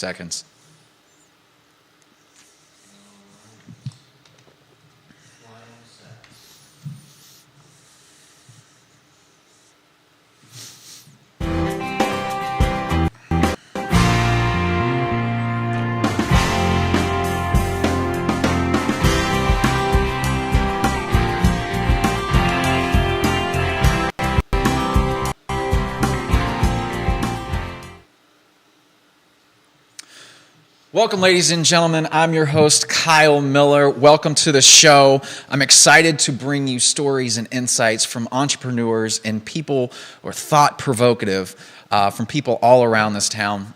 seconds. Welcome, ladies and gentlemen. I'm your host, Kyle Miller. Welcome to the show. I'm excited to bring you stories and insights from entrepreneurs and people, or thought provocative, from people all around this town.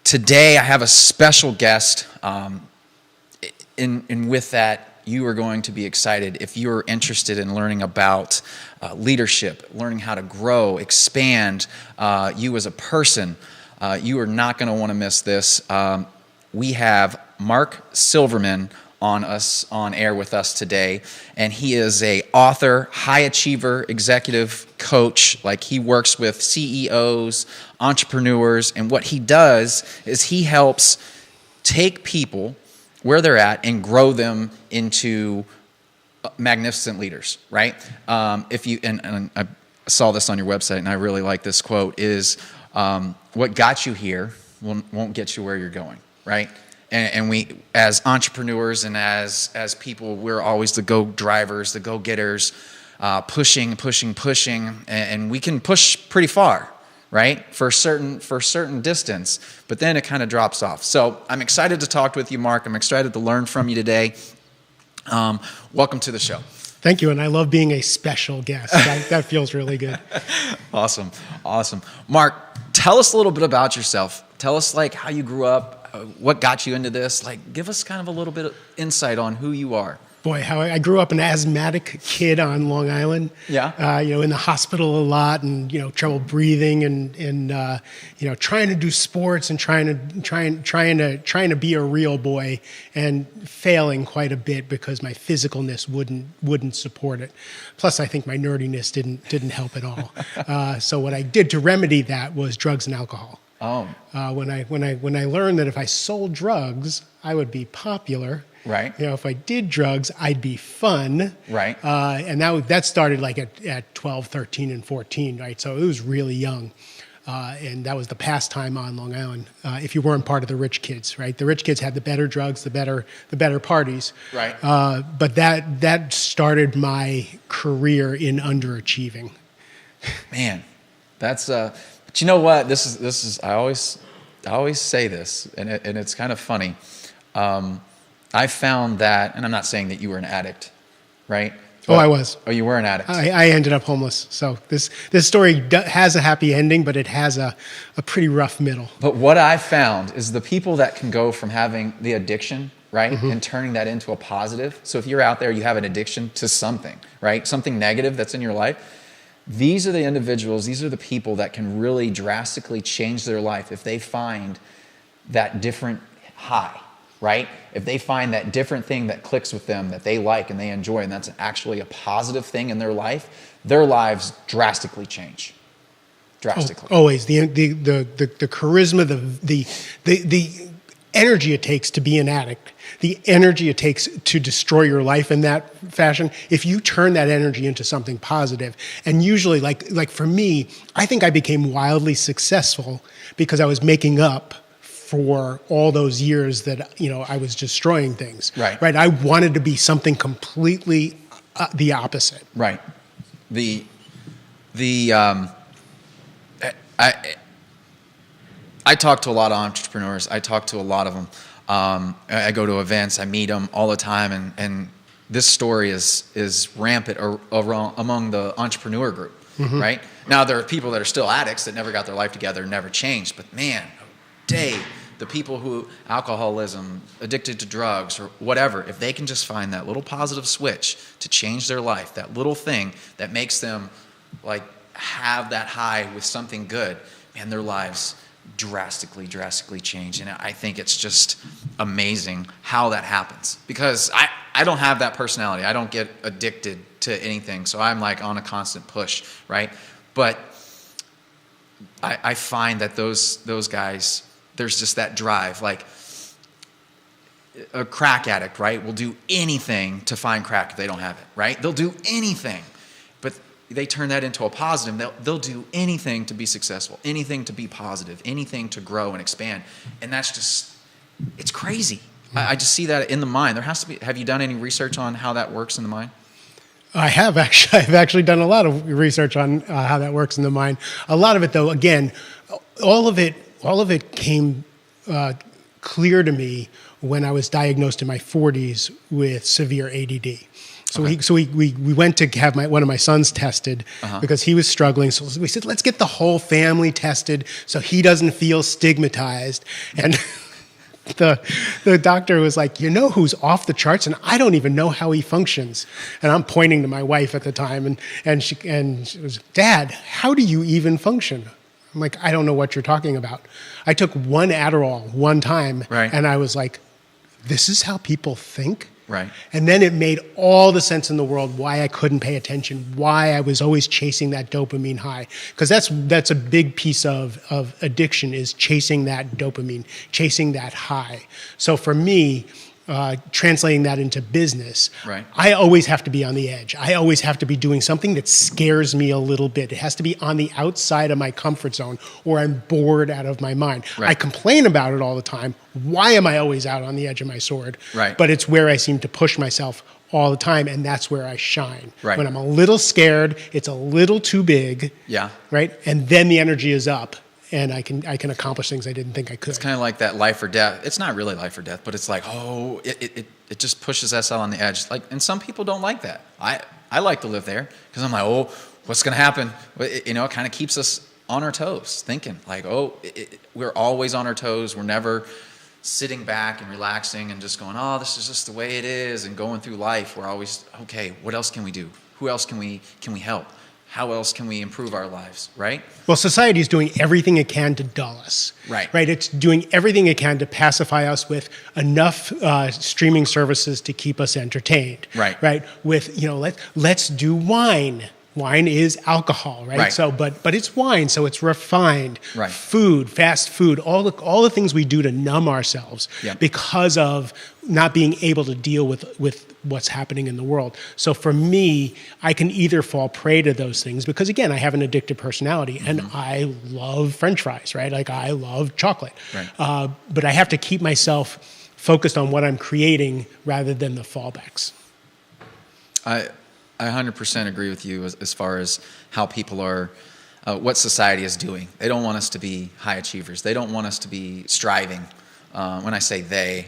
Today, I have a special guest, and with that, you are going to be excited if you're interested in learning about leadership, learning how to grow, expand you as a person. You are not going to want to miss this. We have Mark Silverman on air with us today, and he is a author, high achiever, executive coach. Like, he works with CEOs, entrepreneurs, and what he does is he helps take people where they're at and grow them into magnificent leaders, right? If you and I saw this on your website, and I really like this quote, is what got you here won't get you where you're going, right? And we, as entrepreneurs and as people, we're always the go-drivers, the go-getters, pushing, and we can push pretty far, right? For a certain distance, but then it kind of drops off. So I'm excited to talk with you, Mark. I'm excited to learn from you today. Welcome to the show. Thank you, and I love being a special guest. That feels really good. Awesome. Mark, tell us a little bit about yourself. Tell us, like, how you grew up, what got you into this. Like, give us kind of a little bit of insight on who you are. Boy, how I grew up an asthmatic kid on Long Island. Yeah. In the hospital a lot, and trouble breathing, and trying to do sports and trying to be a real boy, and failing quite a bit because my physicalness wouldn't support it. Plus, I think my nerdiness didn't help at all. So what I did to remedy that was drugs and alcohol. Oh. When I learned that if I sold drugs, I would be popular. Right. If I did drugs, I'd be fun. Right. And that started like at 12, 13, and 14, right? So it was really young. And that was the pastime on Long Island. If you weren't part of the rich kids, right? The rich kids had the better drugs, the better parties. Right. But that started my career in underachieving. Man, that's but you know what? This is I always say this, and it's kind of funny. I found that, and I'm not saying that you were an addict, right? But, I was. Oh, you were an addict. I ended up homeless. So this story has a happy ending, but it has a pretty rough middle. But what I found is the people that can go from having the addiction, right, and turning that into a positive. So if you're out there, you have an addiction to something, right, something negative that's in your life. These are the individuals, these are the people that can really drastically change their life if they find that different high, right? If they find that different thing that clicks with them, that they like and they enjoy, and that's actually a positive thing in their life, their lives drastically change. Drastically. Always. The charisma, the energy it takes to be an addict, the energy it takes to destroy your life in that fashion, if you turn that energy into something positive, and usually, like for me, I think I became wildly successful because I was making up for all those years that I was destroying things. Right. I wanted to be something completely the opposite. Right. I talk to a lot of entrepreneurs. I talk to a lot of them. I go to events. I meet them all the time, and this story is rampant among the entrepreneur group. Right now, there are people that are still addicts that never got their life together, never changed. But man, the people who alcoholism, addicted to drugs or whatever, if they can just find that little positive switch to change their life, that little thing that makes them like have that high with something good, man, their lives drastically change. And I think it's just amazing how that happens, because I don't have that personality. I don't get addicted to anything. So I'm like on a constant push, right? But I find that those guys, there's just that drive. Like a crack addict, right, will do anything to find crack if they don't have it, right? They'll do anything. But they turn that into a positive. They'll do anything to be successful, anything to be positive, anything to grow and expand. And that's just, it's crazy. I just see that in the mind. There has to be, have you done any research on how that works in the mind? I have actually. I've actually done a lot of research on how that works in the mind. A lot of it, though, again, all of it came clear to me when I was diagnosed in my 40s with severe ADD. So we went to have one of my sons tested because he was struggling. So we said, let's get the whole family tested so he doesn't feel stigmatized. And the doctor was like, you know who's off the charts, and I don't even know how he functions. And I'm pointing to my wife at the time, and she was, Dad, how do you even function? I'm like, I don't know what you're talking about. I took one Adderall one time, and I was like, this is how people think? Right. And then it made all the sense in the world why I couldn't pay attention, why I was always chasing that dopamine high. Because that's a big piece of addiction, is chasing that dopamine, chasing that high. So for me, translating that into business, I always have to be on the edge. I always have to be doing something that scares me a little bit. It has to be on the outside of my comfort zone, or I'm bored out of my mind. I complain about it all the time. Why am I always out on the edge of my sword? But it's where I seem to push myself all the time, and that's where I shine. When I'm a little scared, it's a little too big, and then the energy is up. And I can accomplish things I didn't think I could. It's kind of like that life or death. It's not really life or death, but it's like, it just pushes us out on the edge. Like, and some people don't like that. I like to live there because I'm like, what's going to happen? It kind of keeps us on our toes, thinking like, we're always on our toes. We're never sitting back and relaxing and just going, this is just the way it is, and going through life. We're always, okay, what else can we do? Who else can we help? How else can we improve our lives, right? Well, society is doing everything it can to dull us. Right. It's doing everything it can to pacify us with enough streaming services to keep us entertained. Right. With, let's do wine. Wine is alcohol, right? So, but it's wine, so it's refined. Food, fast food, all the things we do to numb ourselves because of not being able to deal with what's happening in the world. So for me, I can either fall prey to those things because, again, I have an addictive personality and I love French fries, right? Like, I love chocolate. But I have to keep myself focused on what I'm creating rather than the fallbacks. I 100% agree with you as far as how people are, what society is doing. They don't want us to be high achievers. They don't want us to be striving. When I say they,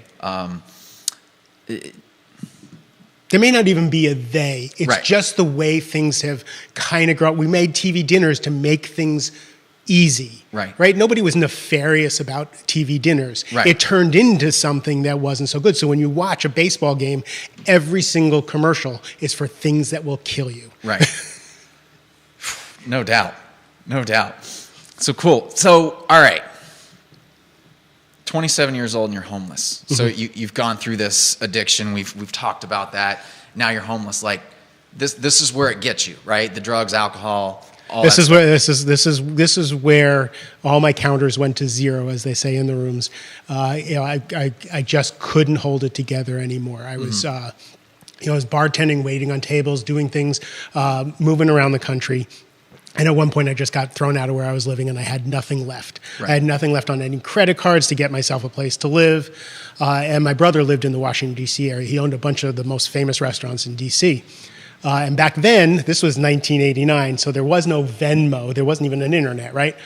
there may not even be a they. It's just the way things have kind of grown. We made TV dinners to make things easy. Right? Nobody was nefarious about TV dinners. It turned into something that wasn't so good. So when you watch a baseball game, every single commercial is for things that will kill you. No doubt. So cool. So, all right. 27 years old and you're homeless. So you've gone through this addiction. We've talked about that. Now you're homeless. Like, this is where it gets you, right? The drugs, alcohol. This is where all my counters went to zero, as they say in the rooms. I just couldn't hold it together anymore. I was I was bartending, waiting on tables, doing things, moving around the country. And at one point, I just got thrown out of where I was living, and I had nothing left. I had nothing left on any credit cards to get myself a place to live. And my brother lived in the Washington, D.C. area. He owned a bunch of the most famous restaurants in D.C. And back then, this was 1989, so there was no Venmo. There wasn't even an internet, right?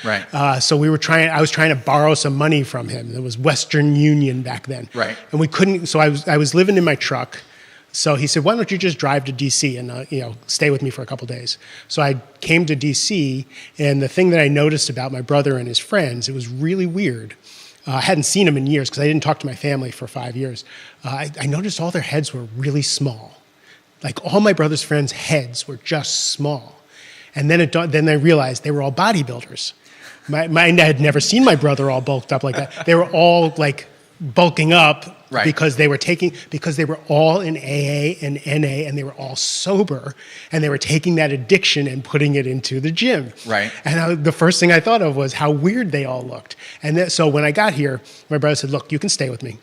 So I was trying to borrow some money from him. There was Western Union back then. And we couldn't, so I was living in my truck. So he said, why don't you just drive to D.C. and stay with me for a couple days? So I came to D.C., and the thing that I noticed about my brother and his friends, it was really weird. I hadn't seen them in years because I didn't talk to my family for 5 years. I noticed all their heads were really small. Like, all my brother's friends' heads were just small. And then I realized they were all bodybuilders. I had never seen my brother all bulked up like that. They were all like bulking up Right. because they were all in AA and NA and they were all sober and they were taking that addiction and putting it into the gym. Right. And the first thing I thought of was how weird they all looked. And so when I got here, my brother said, "Look, you can stay with me."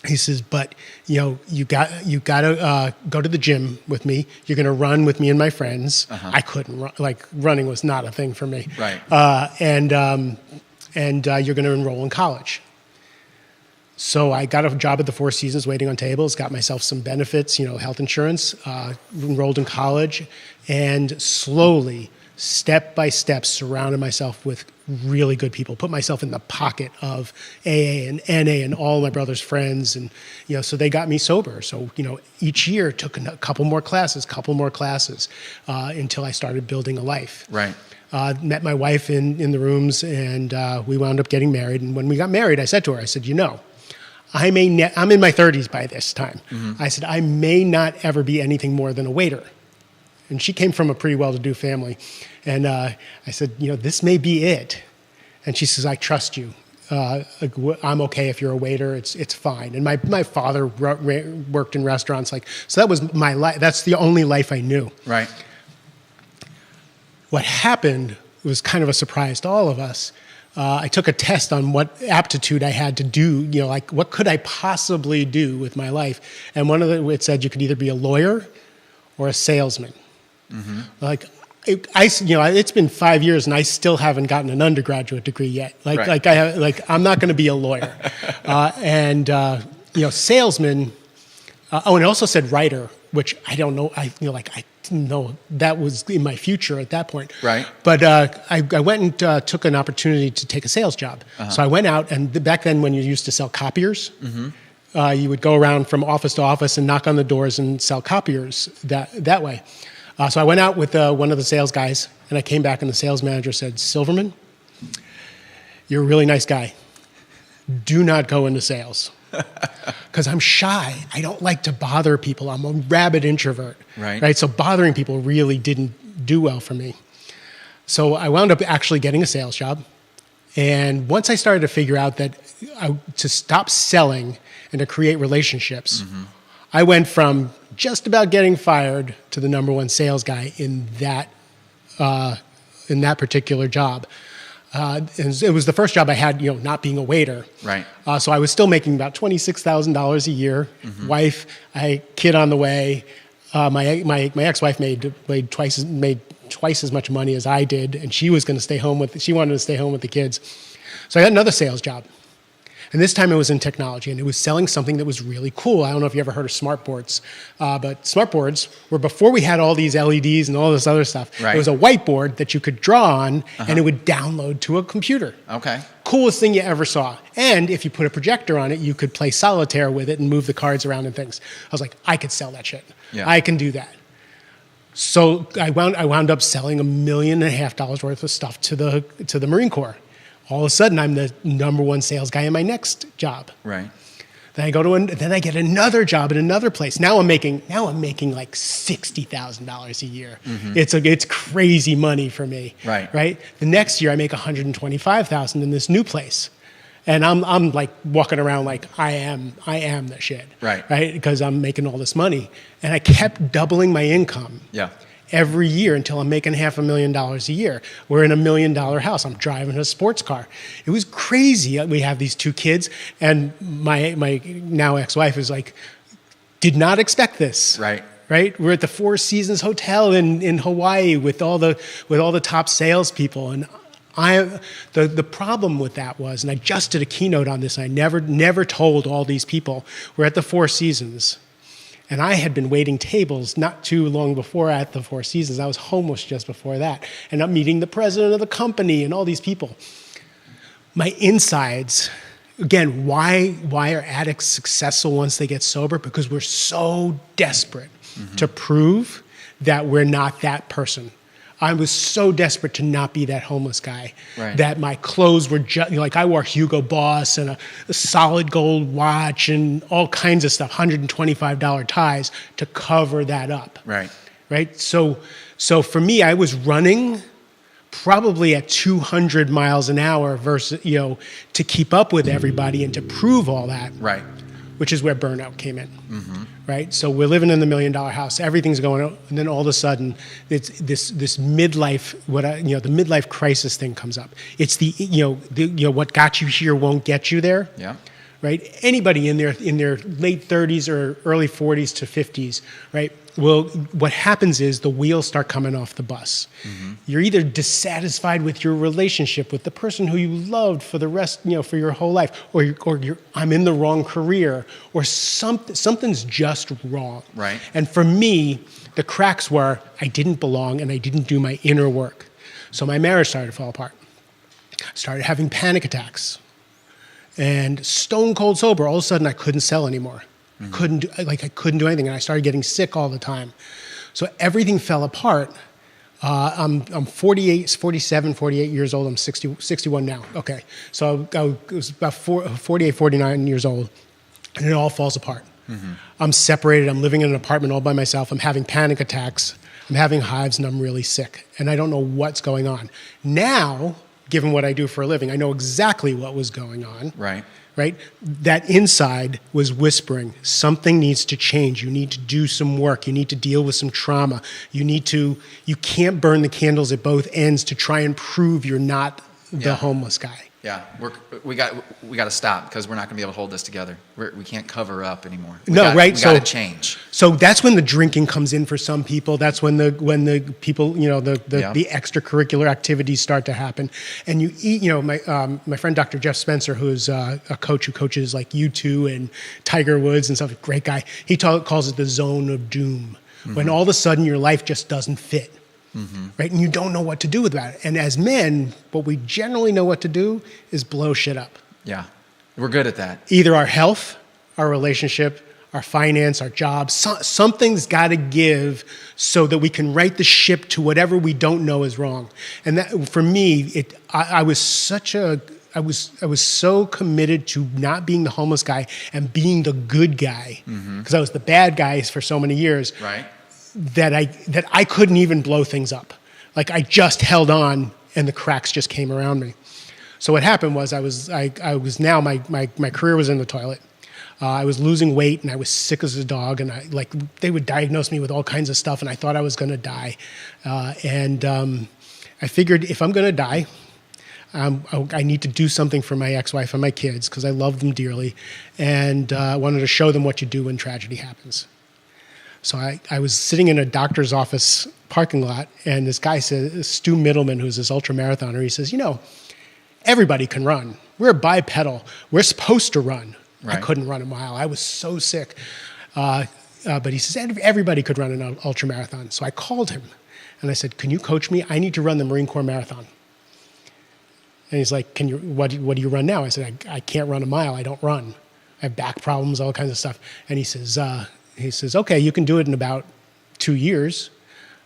He says, "But you got to go to the gym with me. You're going to run with me and my friends." I couldn't run. Like, running was not a thing for me. Right. And you're going to enroll in college. So I got a job at the Four Seasons waiting on tables, got myself some benefits, health insurance, enrolled in college, and slowly, step by step, surrounded myself with really good people, put myself in the pocket of AA and NA and all my brother's friends. And, so they got me sober. So, each year took a couple more classes, until I started building a life. Right. Met my wife in the rooms, and we wound up getting married. And when we got married, I said to her, I said, I'm in my 30s by this time. I said, I may not ever be anything more than a waiter. And she came from a pretty well-to-do family. And I said, this may be it. And she says, I trust you. I'm okay if you're a waiter. It's fine. And my father worked in restaurants. So that was my life. That's the only life I knew. Right. What happened was kind of a surprise to all of us. I took a test on what aptitude I had to do, what could I possibly do with my life? And it said you could either be a lawyer or a salesman. It's been 5 years and I still haven't gotten an undergraduate degree yet. I'm not going to be a lawyer. Salesman. And it also said writer, which I don't know. I didn't know that was in my future at that point. Right. But I went and took an opportunity to take a sales job. So I went out, and back then when you used to sell copiers, you would go around from office to office and knock on the doors and sell copiers that way. So I went out with one of the sales guys, and I came back, and the sales manager said, "Silverman, you're a really nice guy. Do not go into sales." Because I'm shy. I don't like to bother people. I'm a rabid introvert. Right. So bothering people really didn't do well for me. So I wound up actually getting a sales job. And once I started to figure out that to stop selling and to create relationships, I went from just about getting fired to the number one sales guy in that particular job. And it was the first job I had, not being a waiter. Right. So I was still making about $26,000 a year. Wife, kid on the way. My ex-wife made twice as much money as I did, and she wanted to stay home with the kids. So I got another sales job. And this time it was in technology, and it was selling something that was really cool. I don't know if you ever heard of smartboards, but smartboards were before we had all these LEDs and all this other stuff. Right. It was a whiteboard that you could draw on, and it would download to a computer. Okay. Coolest thing you ever saw. And if you put a projector on it, you could play solitaire with it and move the cards around and things. I was like, I could sell that shit. Yeah. I can do that. So I wound up selling $1.5 million worth of stuff to the Marine Corps. All of a sudden, I'm the number one sales guy in my next job. Right. Then I then I get another job at another place. Now I'm making like $60,000 a year. It's crazy money for me. Right. The next year I make $125,000 in this new place, and I'm like walking around like I am the shit. Right. Because I'm making all this money, and I kept doubling my income. Yeah. Every year until I'm making $500,000 a year. We're in $1 million house. I'm driving a sports car. It was crazy. We have these two kids, and my now ex-wife is like, did not expect this. Right. We're at the Four Seasons Hotel in Hawaii with all the top salespeople, and the problem with that was, and I just did a keynote on this. I never told all these people. We're at the Four Seasons. And I had been waiting tables not too long before at the Four Seasons. I was homeless just before that. And I'm meeting the president of the company and all these people. My insides, again, why are addicts successful once they get sober? Because we're so desperate to prove that we're not that person. I was so desperate to not be that homeless guy that my clothes were just, I wore Hugo Boss and a solid gold watch and all kinds of stuff, $125 ties to cover that up. Right. So for me, I was running, probably at 200 miles an hour versus, to keep up with everybody and to prove all that. Right. Which is where burnout came in. Mm-hmm. Right? So we're living in the $1 million house, everything's going on, and then all of a sudden, it's this midlife, the midlife crisis thing comes up. It's what got you here won't get you there. Yeah. Right? Anybody in their late 30s or early 40s to 50s, right? Well, what happens is the wheels start coming off the bus. Mm-hmm. You're either dissatisfied with your relationship with the person who you loved for the rest, for your whole life, or I'm in the wrong career, or something's just wrong. Right. And for me, the cracks were I didn't belong and I didn't do my inner work. So my marriage started to fall apart. I started having panic attacks. And stone cold sober, all of a sudden I couldn't sell anymore. Mm-hmm. I couldn't do anything, and I started getting sick all the time. So everything fell apart. I'm 48 years old. I'm 61 now. Okay. So I was about 48, 49 years old, and it all falls apart. Mm-hmm. I'm separated. I'm living in an apartment all by myself. I'm having panic attacks. I'm having hives, and I'm really sick. And I don't know what's going on. Now, given what I do for a living, I know exactly what was going on. Right. Right? That inside was whispering, something needs to change. You need to do some work. You need to deal with some trauma. You can't burn the candles at both ends to try and prove you're not the homeless guy. Yeah, we got to stop because we're not going to be able to hold this together. We can't cover up anymore. We got to change. So that's when the drinking comes in for some people. That's when the people, the extracurricular activities start to happen. And you eat, my friend Dr. Jeff Spencer, who's a coach who coaches like U2 and Tiger Woods and stuff, great guy. He calls it the zone of doom, when all of a sudden your life just doesn't fit. Mm-hmm. Right? And you don't know what to do with that. And as men, what we generally know what to do is blow shit up. Yeah. We're good at that. Either our health, our relationship, our finance, our jobs, something's got to give so that we can right the ship to whatever we don't know is wrong. And that, for me, I was so committed to not being the homeless guy and being the good guy, because I was the bad guy for so many years. Right. That I couldn't even blow things up. Like I just held on and the cracks just came around me. So what happened was my career was in the toilet. I was losing weight and I was sick as a dog, and they would diagnose me with all kinds of stuff, and I thought I was going to die. I figured if I'm going to die, I need to do something for my ex-wife and my kids because I love them dearly, and I wanted to show them what you do when tragedy happens. So I was sitting in a doctor's office parking lot, and this guy says, Stu Middleman, who's this ultra-marathoner, he says, everybody can run. We're bipedal. We're supposed to run. Right. I couldn't run a mile. I was so sick. But he says, everybody could run an ultra-marathon. So I called him, and I said, can you coach me? I need to run the Marine Corps Marathon. And he's like, what do you run now? I said, I can't run a mile. I don't run. I have back problems, all kinds of stuff. And he says, okay, you can do it in about 2 years.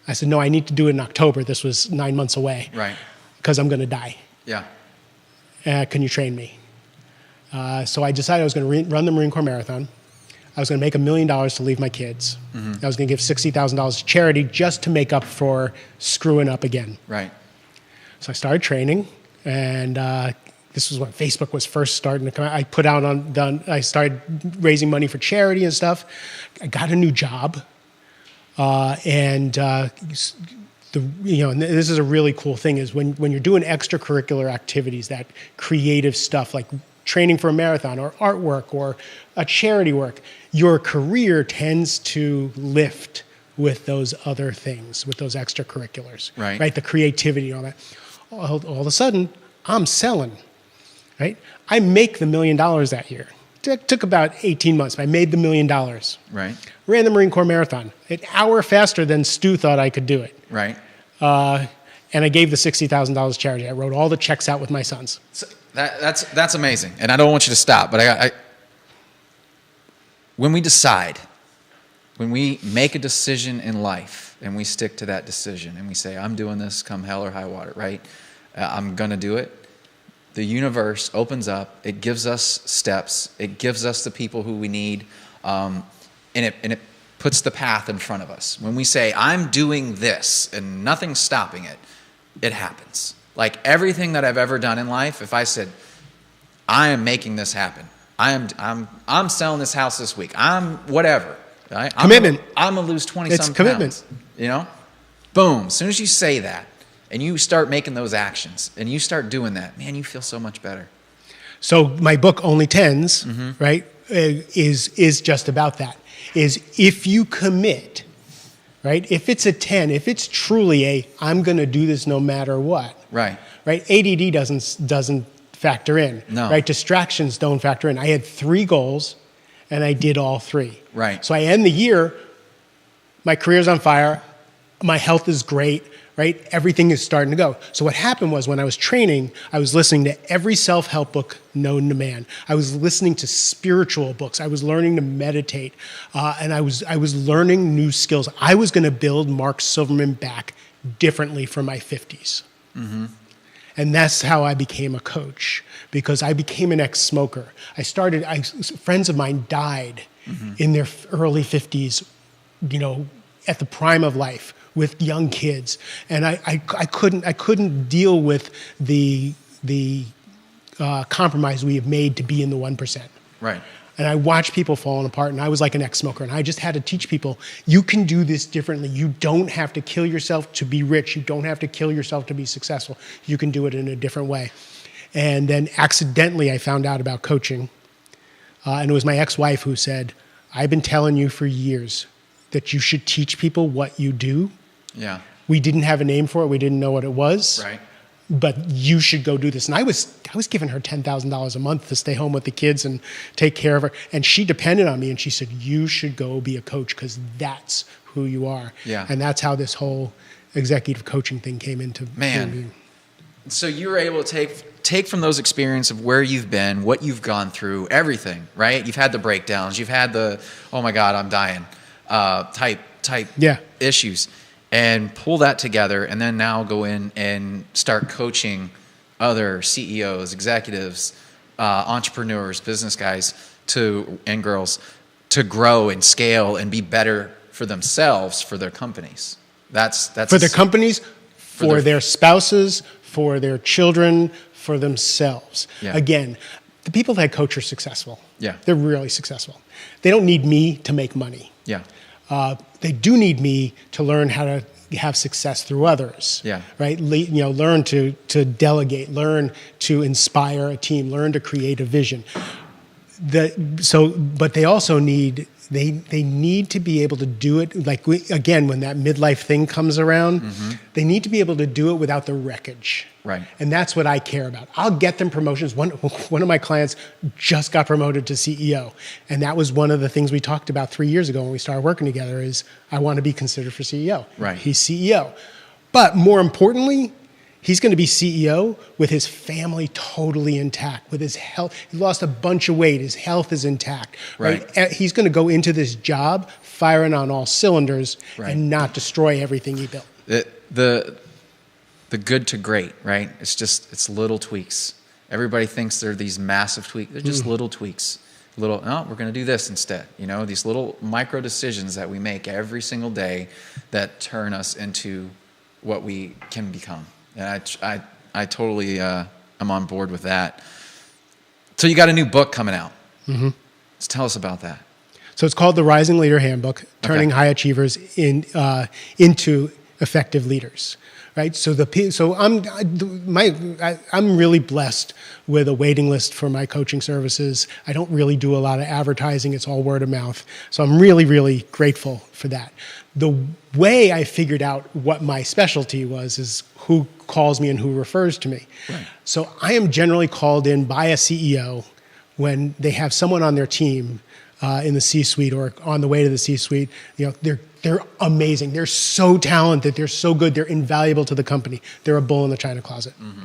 I said, no, I need to do it in October. This was 9 months away. Right. Because I'm going to die. Yeah. Can you train me? So I decided I was going to run the Marine Corps Marathon. I was going to make $1 million to leave my kids. Mm-hmm. I was going to give $60,000 to charity just to make up for screwing up again. Right. So I started training, and this was when Facebook was first starting to come out. I started raising money for charity and stuff. I got a new job, and this is a really cool thing is when you're doing extracurricular activities, that creative stuff like training for a marathon or artwork or a charity work, your career tends to lift with those other things, with those extracurriculars, right? The creativity and all that. All of a sudden, I'm selling. Right? I make the $1 million that year. It took about 18 months, but I made the $1 million. Right. Ran the Marine Corps Marathon an hour faster than Stu thought I could do it. Right. And I gave the $60,000 charity. I wrote all the checks out with my sons. So that's amazing. And I don't want you to stop, but when we make a decision in life and we stick to that decision and we say, I'm doing this come hell or high water, right? I'm going to do it. The universe opens up. It gives us steps. It gives us the people who we need, and it puts the path in front of us. When we say, I'm doing this, and nothing's stopping it, it happens. Like everything that I've ever done in life, if I said, I am making this happen. I'm selling this house this week. I'm whatever. Right? Commitment. I'm gonna lose 20 It's some commitment. pounds. You know? Boom. As soon as you say that and you start making those actions and you start doing that, man, you feel so much better. So my book, Only Tens, right, is just about that. Is if you commit, right? If it's a 10, if it's truly a I'm going to do this no matter what. Right. Right? ADD doesn't factor in. No. Right? Distractions don't factor in. I had 3 goals and I did all 3. Right. So I end the year, my career's on fire, my health is great, right? Everything is starting to go. So what happened was when I was training, I was listening to every self-help book known to man. I was listening to spiritual books. I was learning to meditate. And I was learning new skills. I was going to build Mark Silverman back differently for my 50s. Mm-hmm. And that's how I became a coach, because I became an ex-smoker. Friends of mine died in their early 50s, you know, at the prime of life, with young kids, and I couldn't deal with the compromise we have made to be in the 1%. Right. And I watched people falling apart, and I was like an ex-smoker, and I just had to teach people, you can do this differently. You don't have to kill yourself to be rich. You don't have to kill yourself to be successful. You can do it in a different way. And then accidentally I found out about coaching, and it was my ex-wife who said, I've been telling you for years that you should teach people what you do. Yeah. We didn't have a name for it. We didn't know what it was. Right. But you should go do this. And I was giving her $10,000 a month to stay home with the kids and take care of her. And she depended on me, and she said, you should go be a coach because that's who you are. Yeah. And that's how this whole executive coaching thing came into being. So you were able to take from those experiences of where you've been, what you've gone through, everything, right? You've had the breakdowns. You've had the, oh my God, I'm dying type issues. And pull that together, and then now go in and start coaching other CEOs, executives, entrepreneurs, business guys and girls to grow and scale and be better for themselves, for their companies. That's for their companies, for their spouses, for their children, for themselves. Yeah. Again, the people that I coach are successful. Yeah. They're really successful. They don't need me to make money. Yeah. They do need me to learn how to have success through others. Yeah. Right. Learn to delegate, learn to inspire a team, learn to create a vision. But they also need to be able to do it. Like again, when that midlife thing comes around, they need to be able to do it without the wreckage. Right. And that's what I care about. I'll get them promotions. One of my clients just got promoted to CEO. And that was one of the things we talked about 3 years ago when we started working together is I want to be considered for CEO. Right. He's CEO. But more importantly, he's going to be CEO with his family totally intact, with his health. He lost a bunch of weight. His health is intact. Right. He's going to go into this job firing on all cylinders and not destroy everything he built. The good to great, right? It's little tweaks. Everybody thinks they're these massive tweaks. They're just little tweaks. We're going to do this instead. You know, these little micro decisions that we make every single day that turn us into what we can become. And I totally am on board with that. So you got a new book coming out. Mm-hmm. Let's tell us about that. So it's called The Rising Leader Handbook, Turning High Achievers into Effective Leaders. Right. So I'm really blessed with a waiting list for my coaching services. I don't really do a lot of advertising. It's all word of mouth. So I'm really, really grateful for that. The way I figured out what my specialty was is who calls me and who refers to me. Right. So I am generally called in by a CEO when they have someone on their team in the C-suite or on the way to the C-suite. You know, they're amazing. They're so talented. They're so good. They're invaluable to the company. They're a bull in the china closet. Mm-hmm.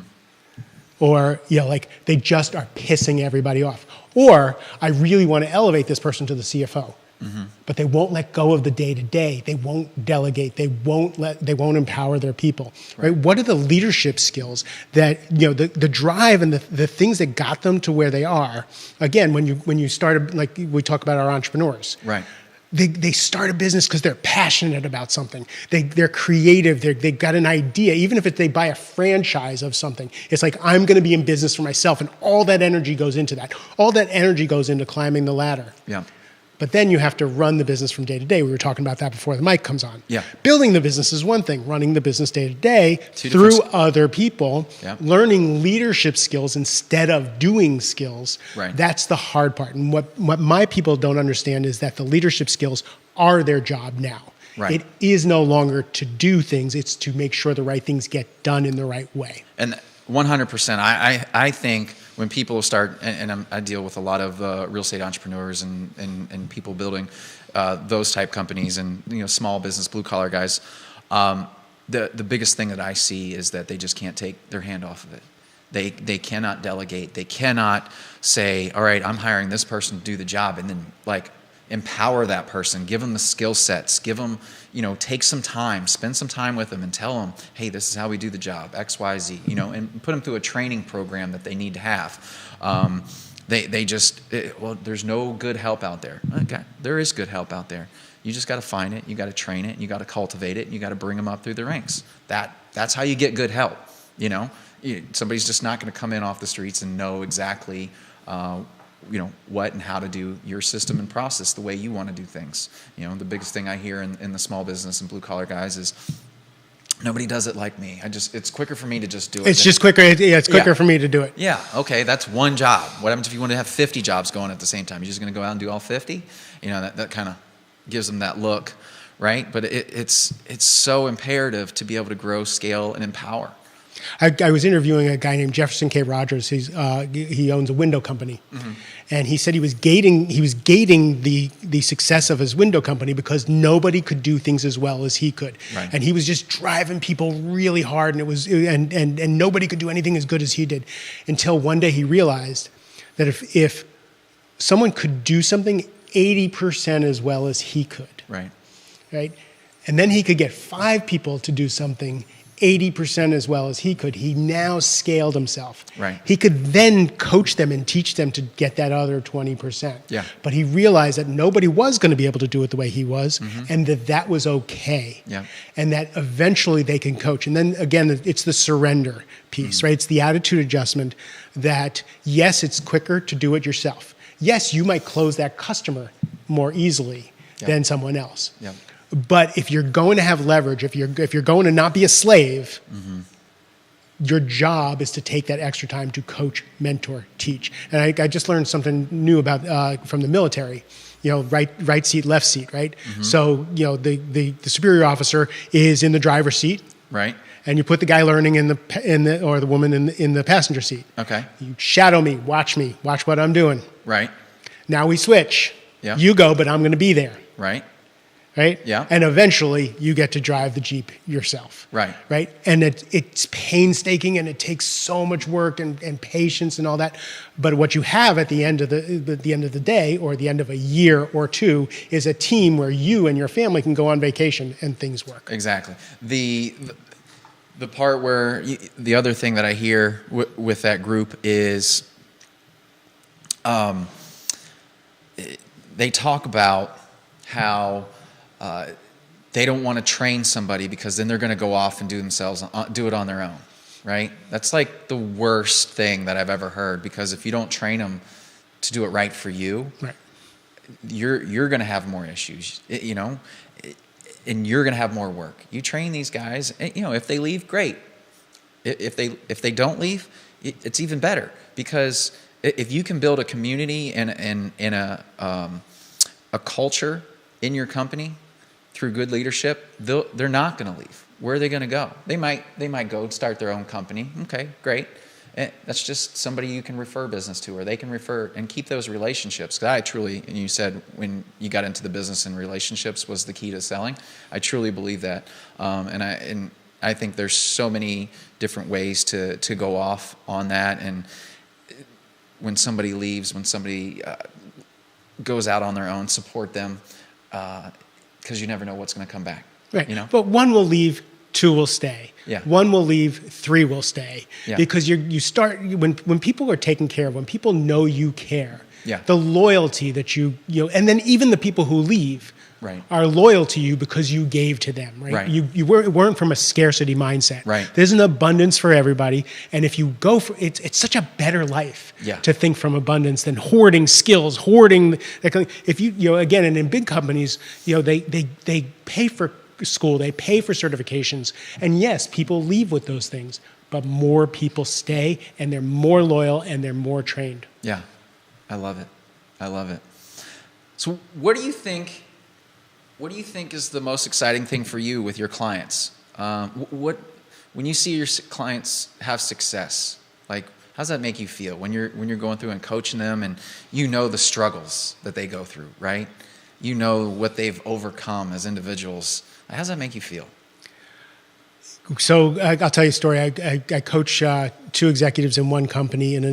Or, like they just are pissing everybody off. Or I really want to elevate this person to the CFO. Mm-hmm. But they won't let go of the day-to-day. They won't delegate. They won't empower their people. Right? What are the leadership skills that, the drive and the things that got them to where they are? Again, when you started, like we talk about our entrepreneurs. Right. they start a business because they're passionate about something. They're creative. They've got an idea. Even if they buy a franchise of something, it's like, I'm going to be in business for myself. And all that energy goes into that. All that energy goes into climbing the ladder. Yeah. But then you have to run the business from day to day. We were talking about that before the mic comes on. Yeah. Building the business is one thing. Running the business day to day Two through different- other people, Yeah. learning leadership skills instead of doing skills. Right. That's the hard part. And what my people don't understand is that the leadership skills are their job now. Right. It is no longer to do things. It's to make sure the right things get done in the right way. And 100%. I think when people start, and I deal with a lot of real estate entrepreneurs and people building those type companies and small business blue collar guys, the biggest thing that I see is that they just can't take their hand off of it. They cannot delegate. They cannot say, all right, I'm hiring this person to do the job, and then empower that person, give them the skill sets, give them, take some time, spend some time with them and tell them, hey, this is how we do the job, X, Y, Z, and put them through a training program that they need to have. There's no good help out there. Okay, there is good help out there. You just got to find it, you got to train it, you got to cultivate it, and you got to bring them up through the ranks. That's how you get good help. Somebody's just not going to come in off the streets and know exactly what and how to do your system and process the way you want to do things. The biggest thing I hear in the small business and blue collar guys is, nobody does it like me. It's quicker for me to just do it. It's just quicker. Yeah, it's quicker for me to do it. Yeah. Okay. That's one job. What happens if you want to have 50 jobs going at the same time? You're just going to go out and do all 50? That kind of gives them that look, right? But it's so imperative to be able to grow, scale, and empower. I was interviewing a guy named Jefferson K. Rogers. He owns a window company, and he said he was gating the success of his window company because nobody could do things as well as he could, right. And he was just driving people really hard, and nobody could do anything as good as he did, until one day he realized that if someone could do something 80% as well as he could, right, and then he could get 5 people to do something 80% as well as he could, he now scaled himself. Right. He could then coach them and teach them to get that other 20%. Yeah. But he realized that nobody was going to be able to do it the way he was, and that was okay. Yeah. And that eventually they can coach. And then again, it's the surrender piece, right? It's the attitude adjustment that, yes, it's quicker to do it yourself. Yes, you might close that customer more easily than someone else. Yeah. But if you're going to have leverage, if you're going to not be a slave, your job is to take that extra time to coach, mentor, teach. And I just learned something new about from the military. Right seat, left seat, right? So the superior officer is in the driver's seat, right? And you put the guy learning or the woman in the passenger seat. Okay. You shadow me, watch what I'm doing. Right. Now we switch. Yeah. You go, but I'm going to be there. Right. Right? Yeah. And eventually you get to drive the Jeep yourself. Right. Right? And it's painstaking and it takes so much work and patience and all that. But what you have at the end of the end of the day or the end of a year or two is a team where you and your family can go on vacation and things work. Exactly. The part where the other thing that I hear with that group is they talk about how they don't want to train somebody because then they're going to go off and do it on their own, right? That's like the worst thing that I've ever heard, because if you don't train them to do it right for you, right, you're going to have more issues, and you're going to have more work. You train these guys, if they leave, great. If they don't leave, it's even better, because if you can build a community and a culture in your company through good leadership, they're not going to leave. Where are they going to go? They might go start their own company. Okay, great. That's just somebody you can refer business to, or they can refer and keep those relationships. Because I truly, and you said when you got into the business and relationships was the key to selling. I truly believe that, and I think there's so many different ways to go off on that. And when somebody leaves, when somebody goes out on their own, support them, because you never know what's going to come back. Right. But one will leave, 2 will stay. Yeah. 1 will leave, 3 will stay. Yeah. Because you start when people are taken care of, when people know you care, Yeah. The loyalty that you know, and then even the people who leave Right. are loyal to you because you gave to them, right? Right. You weren't from a scarcity mindset. Right. There's an abundance for everybody, and if you go for it's such a better life Yeah. to think from abundance than hoarding skills, hoarding. If you know, again, and in big companies, you know, they pay for school, they pay for certifications, and yes, people leave with those things, but more people stay, and they're more loyal, and they're more trained. Yeah, I love it. I love it. So what do you think is the most exciting thing for you with your clients? When you see your clients have success, like how does that make you feel when you're going through and coaching them, and you know the struggles that they go through, right? You know what they've overcome as individuals. How does that make you feel? So I'll tell you a story. I coach two executives in one company in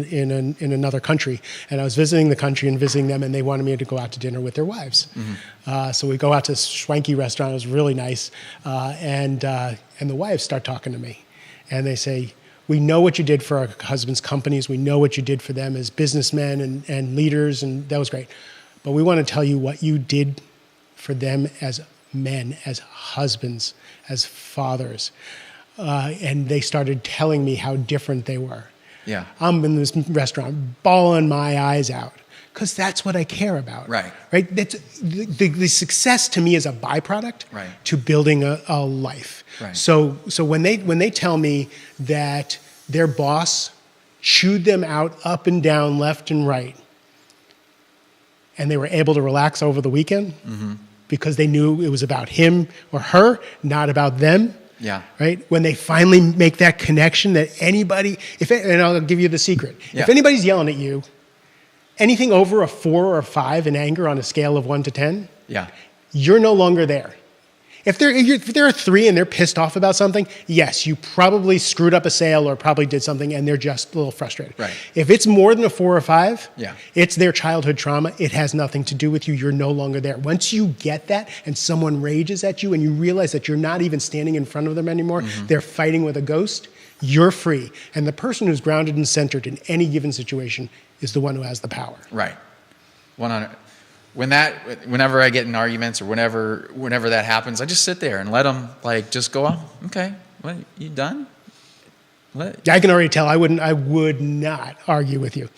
another country, and I was visiting the country and visiting them, and they wanted me to go out to dinner with their wives. Mm-hmm. So we go out to this swanky restaurant. It was really nice, and the wives start talking to me, and they say, "We know what you did for our husbands' companies. We know what you did for them as businessmen and leaders, and that was great. But we want to tell you what you did for them as men, as husbands, as fathers." And they started telling me how different they were. Yeah. I'm in this restaurant bawling my eyes out because that's what I care about. Right. Right. That's the success to me is a byproduct Right. to building a life. Right. So when they tell me that their boss chewed them out up and down, left and right, and they were able to relax over the weekend because they knew it was about him or her, not about them. Yeah. Right? When they finally make that connection that anybody, and I'll give you the secret. Yeah. If anybody's yelling at you, anything over a 4 or a 5 in anger on a scale of 1 to 10, Yeah. you're no longer there. If they're a 3 and they're pissed off about something, yes, you probably screwed up a sale or probably did something and they're just a little frustrated. Right. If it's more than a 4 or 5, Yeah. it's their childhood trauma. It has nothing to do with you. You're no longer there. Once you get that and someone rages at you and you realize that you're not even standing in front of them anymore, they're fighting with a ghost, you're free. And the person who's grounded and centered in any given situation is the one who has the power. Right. 100. Whenever I get in arguments or whenever that happens, I just sit there and let them just go on. Okay, what, you done? What? I can already tell. I would not argue with you.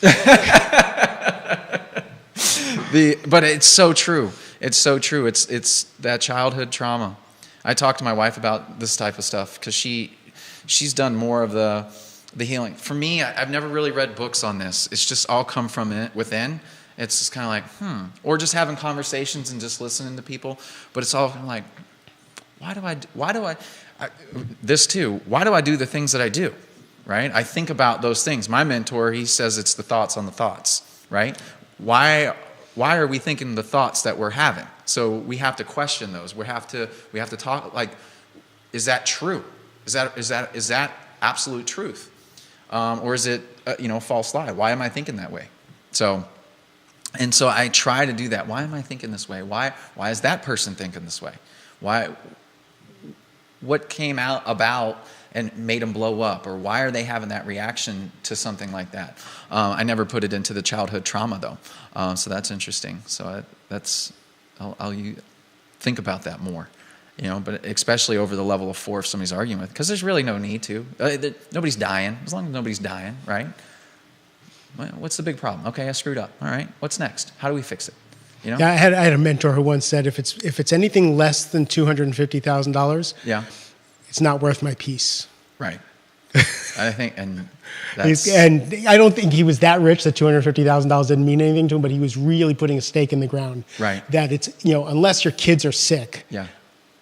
But it's so true. It's so true. It's that childhood trauma. I talk to my wife about this type of stuff because she's done more of the healing. For me, I've never really read books on this. It's just all come from within. It's just kind of like, or just having conversations and just listening to people. But it's all kind of like, why do I do the things that I do, right? I think about those things. My mentor, he says it's the thoughts on the thoughts, right? Why are we thinking the thoughts that we're having? So we have to question those. We have to talk, like, is that true? Is that absolute truth? Or is it a false lie? Why am I thinking that way? So I try to do that. Why am I thinking this way? Why is that person thinking this way? What came out about and made them blow up? Or why are they having that reaction to something like that? I never put it into the childhood trauma though. So that's interesting. So I'll think about that more. But especially over the level of 4 if somebody's arguing with, because there's really no need to. Nobody's dying. As long as nobody's dying, right? What's the big problem? Okay, I screwed up. All right, what's next? How do we fix it? Yeah, I had a mentor who once said, if it's anything less than $250,000, yeah, it's not worth my peace. Right. I think, and that's... and I don't think he was that rich that $250,000 didn't mean anything to him, but he was really putting a stake in the ground. Right. That it's unless your kids are sick. Yeah.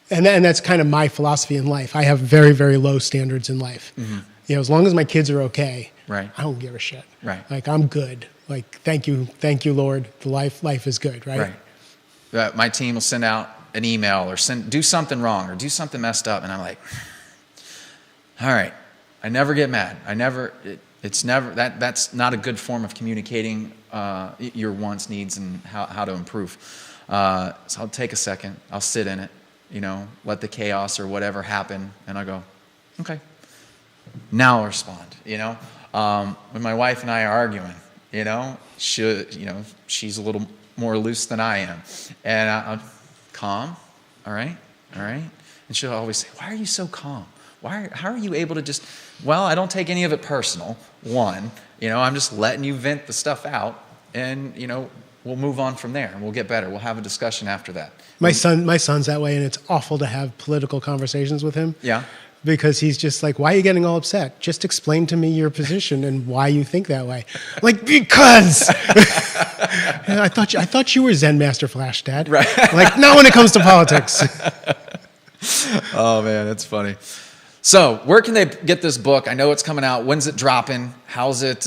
And that's kind of my philosophy in life. I have very, very low standards in life. Mm-hmm. As long as my kids are okay, right, I don't give a shit. Right. Like, I'm good. Like, thank you, Lord. The life is good, right? Right. My team will send out an email or do something wrong or do something messed up, and I'm like, all right. I never get mad. It's never that's not a good form of communicating your wants, needs, and how to improve. So I'll take a second. I'll sit in it. Let the chaos or whatever happen, and I'll go, okay. Now I'll respond. When my wife and I are arguing, she's a little more loose than I am. And I'm calm, all right. And she'll always say, why are you so calm? How are you able to just, well, I don't take any of it personal, one. I'm just letting you vent the stuff out, and, we'll move on from there, and we'll get better. We'll have a discussion after that. My son's that way, and it's awful to have political conversations with him. Yeah. Because he's just like, why are you getting all upset? Just explain to me your position and why you think that way. I'm like, because I thought you were Zen Master Flash, Dad. Right. Like, not when it comes to politics. Oh man, that's funny. So, where can they get this book? I know it's coming out. When's it dropping? How's it?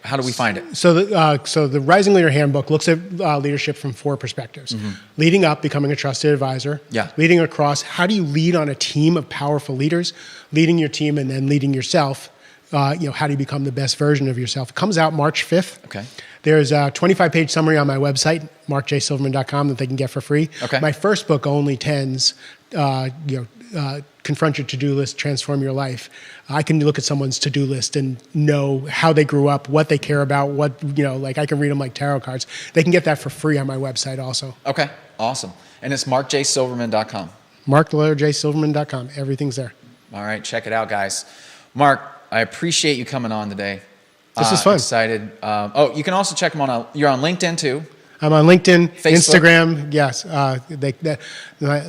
How do we find it? So the Rising Leader Handbook looks at leadership from 4 perspectives. Mm-hmm. Leading up, becoming a trusted advisor. Yeah. Leading across, how do you lead on a team of powerful leaders? Leading your team and then leading yourself. How do you become the best version of yourself? It comes out March 5th. Okay. There's a 25-page summary on my website, markjsilverman.com, that they can get for free. Okay. My first book, Only Tens, Confront Your To-Do List, Transform Your Life. I can look at someone's to-do list and know how they grew up, what they care about, I can read them like tarot cards. They can get that for free on my website also. Okay, awesome. And it's markjsilverman.com. markjsilverman.com. Everything's there. All right, check it out, guys. Mark, I appreciate you coming on today. This is fun. Excited. You can also check them on, you're on LinkedIn too. I'm on LinkedIn, Facebook? Instagram. Yes,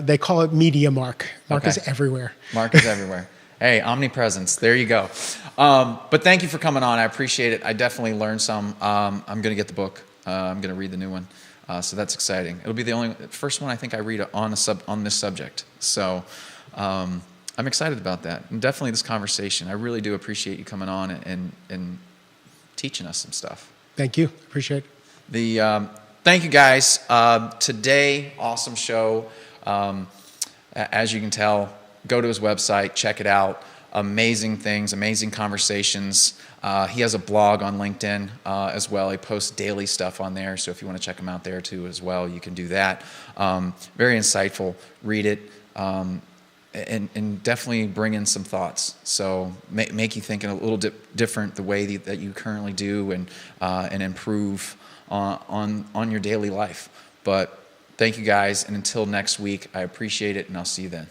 they call it Media Mark. Mark is everywhere. Mark is everywhere. Hey, omnipresence. There you go. But thank you for coming on. I appreciate it. I definitely learned some. I'm going to get the book. I'm going to read the new one. So that's exciting. It'll be the first one I think I read on this subject. So I'm excited about that. And definitely this conversation. I really do appreciate you coming on and teaching us some stuff. Thank you. Appreciate it. Thank you, guys. Today, awesome show. As you can tell, go to his website, check it out. Amazing things, amazing conversations. He has a blog on LinkedIn as well. He posts daily stuff on there, so if you want to check him out there too as well, you can do that. Very insightful. Read it, and definitely bring in some thoughts. So make you think a little different the way that you currently do, and improve on your daily life. But thank you guys, and until next week, I appreciate it, and I'll see you then.